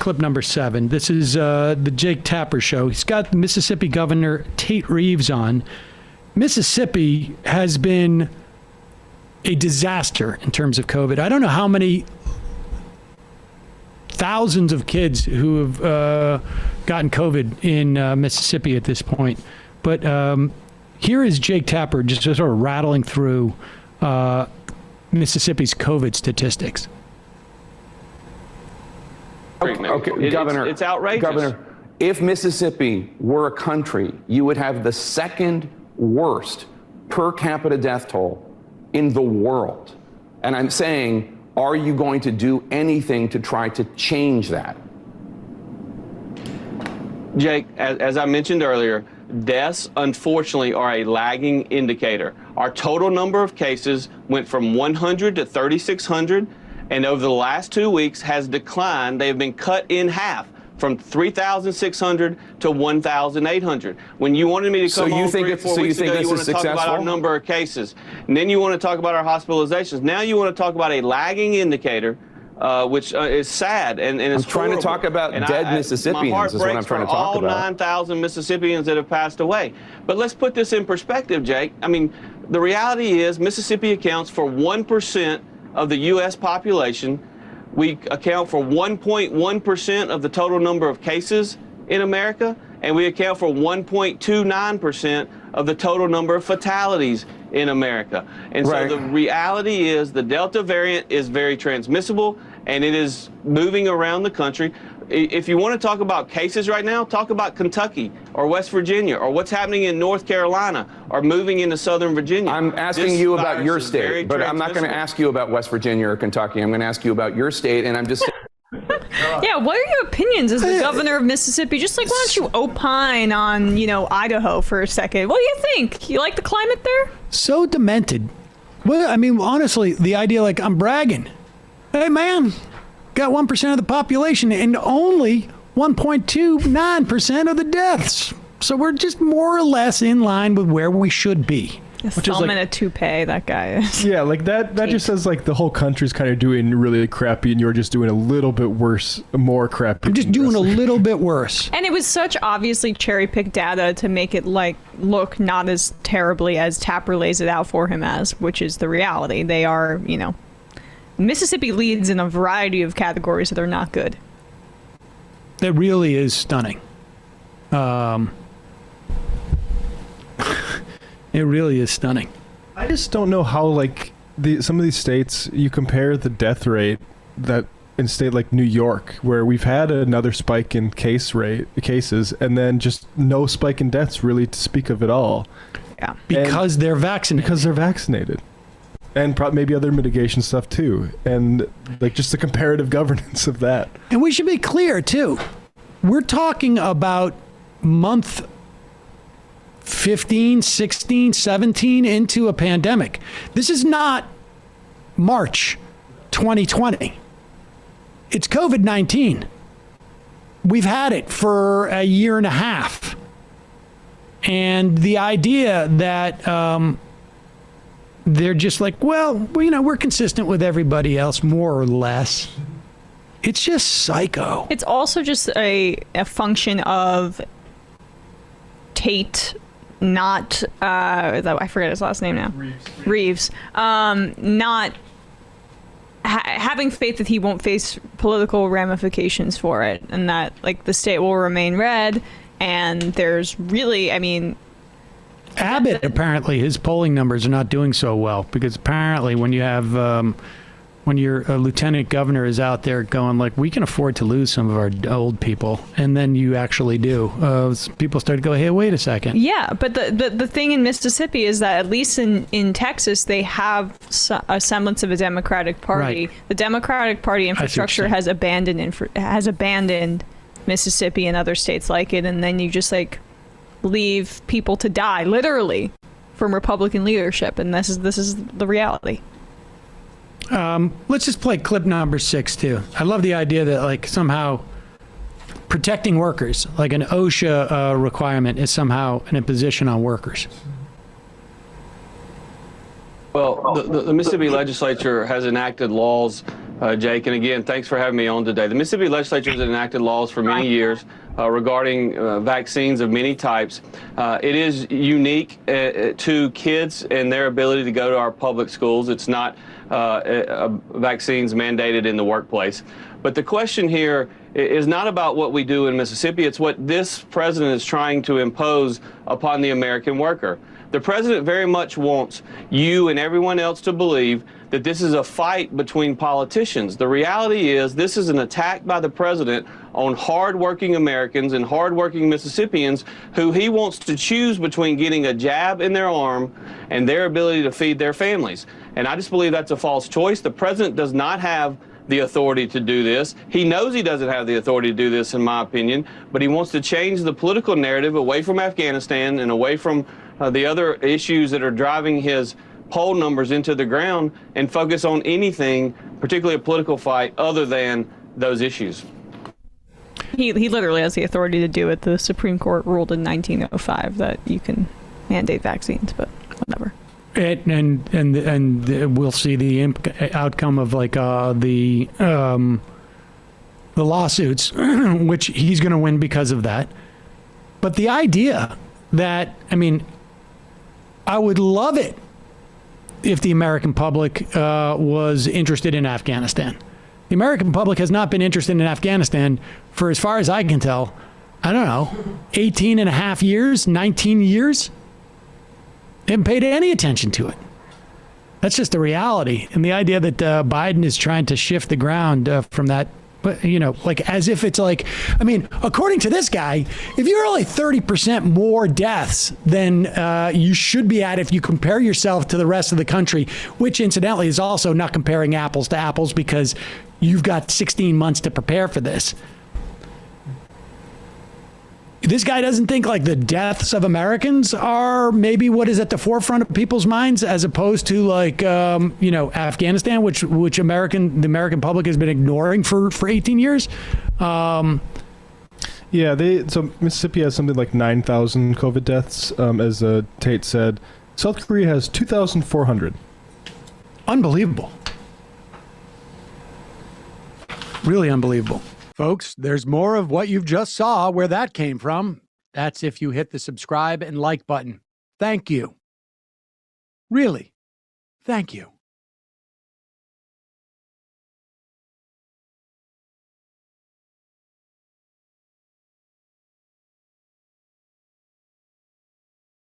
clip number 7. This is the Jake Tapper show. He's got Mississippi Governor Tate Reeves on. Mississippi has been a disaster in terms of COVID. I don't know how many thousands of kids who have gotten COVID in Mississippi at this point. But here is Jake Tapper just sort of rattling through Mississippi's COVID statistics. Okay, Governor, it's outrageous. Governor, if Mississippi were a country, you would have the second worst per capita death toll in the world. And I'm saying, are you going to do anything to try to change that? Jake, as I mentioned earlier, deaths, unfortunately, are a lagging indicator. Our total number of cases went from 100 to 3,600, and over the last 2 weeks has declined. They have been cut in half from 3,600 to 1,800. When you wanted me to come on 3 or 4 weeks ago, you want to talk about our number of cases. And then you want to talk about our hospitalizations. Now you want to talk about a lagging indicator, which is sad and it's I'm trying horrible. to talk about dead Mississippians is what I'm trying to talk about. All 9,000 Mississippians that have passed away. But let's put this in perspective, Jake. I mean, the reality is Mississippi accounts for 1% of the U.S. population. We account for 1.1% of the total number of cases in America, and we account for 1.29% of the total number of fatalities in America. And so the reality is the Delta variant is very transmissible, and it is moving around the country. If you want to talk about cases right now, talk about Kentucky or West Virginia or what's happening in North Carolina or moving into Southern Virginia. I'm asking you about your state, but I'm not going to ask you about West Virginia or Kentucky. I'm going to ask you about your state, and I'm just... Yeah, what are your opinions as the governor of Mississippi? Just like, why don't you opine on, Idaho for a second? What do you think? You like the climate there? So demented. Well, I mean, honestly, the idea like I'm bragging. Hey, man, got 1% of the population and only 1.29% of the deaths. So we're just more or less in line with where we should be. Which is like a toupee, that guy is. Yeah, like that just says like the whole country's kind of doing really crappy and you're just doing a little bit worse, more crappy. I'm just doing a little bit worse. And it was such obviously cherry-picked data to make it like look not as terribly as Tapper lays it out for him as, which is the reality. They are, Mississippi leads in a variety of categories that are not good. It really is stunning. It really is stunning. I just don't know how, like, some of these states, you compare the death rate that in a state like New York, where we've had another spike in cases, and then just no spike in deaths really to speak of at all. Yeah, because they're vaccinated. Because they're vaccinated. And maybe other mitigation stuff, too. And, like, just the comparative governance of that. And we should be clear, too. We're talking about month 15, 16, 17 into a pandemic. This is not March 2020. It's COVID-19. We've had it for a year and a half. And the idea that they're just like, well, we're consistent with everybody else, more or less. It's just psycho. It's also just a function of Tate not I forget his last name now. Reeves. Not having faith that he won't face political ramifications for it, and that like the state will remain red. And there's really, Abbott, apparently his polling numbers are not doing so well, because apparently when you have when your lieutenant governor is out there going like, we can afford to lose some of our old people, and then you actually do, people start to go, hey, wait a second. Yeah, but the thing in Mississippi is that at least in Texas, they have a semblance of a Democratic Party. Right. The Democratic Party infrastructure has abandoned Mississippi and other states like it, and then you just like leave people to die, literally, from Republican leadership, and this is the reality. Let's just play clip number 6 too. I love the idea that like somehow protecting workers, like an OSHA requirement, is somehow an imposition on workers. Well, the Mississippi legislature has enacted laws Jake. And again, thanks for having me on today. The Mississippi legislature has enacted laws for many years regarding vaccines of many types. It is unique to kids and their ability to go to our public schools. It's not vaccines mandated in the workplace. But the question here is not about what we do in Mississippi. It's what this president is trying to impose upon the American worker. The president very much wants you and everyone else to believe that this is a fight between politicians. The reality is this is an attack by the president on hardworking Americans and hardworking Mississippians who he wants to choose between getting a jab in their arm and their ability to feed their families. And I just believe that's a false choice. The president does not have the authority to do this. He knows he doesn't have the authority to do this, in my opinion, but he wants to change the political narrative away from Afghanistan and away from the other issues that are driving his poll numbers into the ground and focus on anything, particularly a political fight, other than those issues. He literally has the authority to do it. The Supreme Court ruled in 1905 that you can mandate vaccines, but whatever. And we'll see the outcome of like the lawsuits, which he's going to win because of that. But the idea that, I mean, I would love it if the American public was interested in Afghanistan. The American public has not been interested in Afghanistan for, as far as I can tell, I don't know, 18 and a half years, 19 years. They haven't paid any attention to it. That's just the reality. And the idea that Biden is trying to shift the ground from that, you know, like as if it's like, I mean, according to this guy, if you're only 30% more deaths than you should be at if you compare yourself to the rest of the country, which incidentally is also not comparing apples to apples because you've got 16 months to prepare for this. This guy doesn't think like the deaths of Americans are maybe what is at the forefront of people's minds, as opposed to like, you know, Afghanistan, which the American public has been ignoring for 18 years. Yeah, so Mississippi has something like 9,000 COVID deaths, as Tate said. South Korea has 2,400. Unbelievable. Really unbelievable. Folks, there's more of what you've just saw where that came from. That's if you hit the subscribe and like button. Thank you. Really, thank you.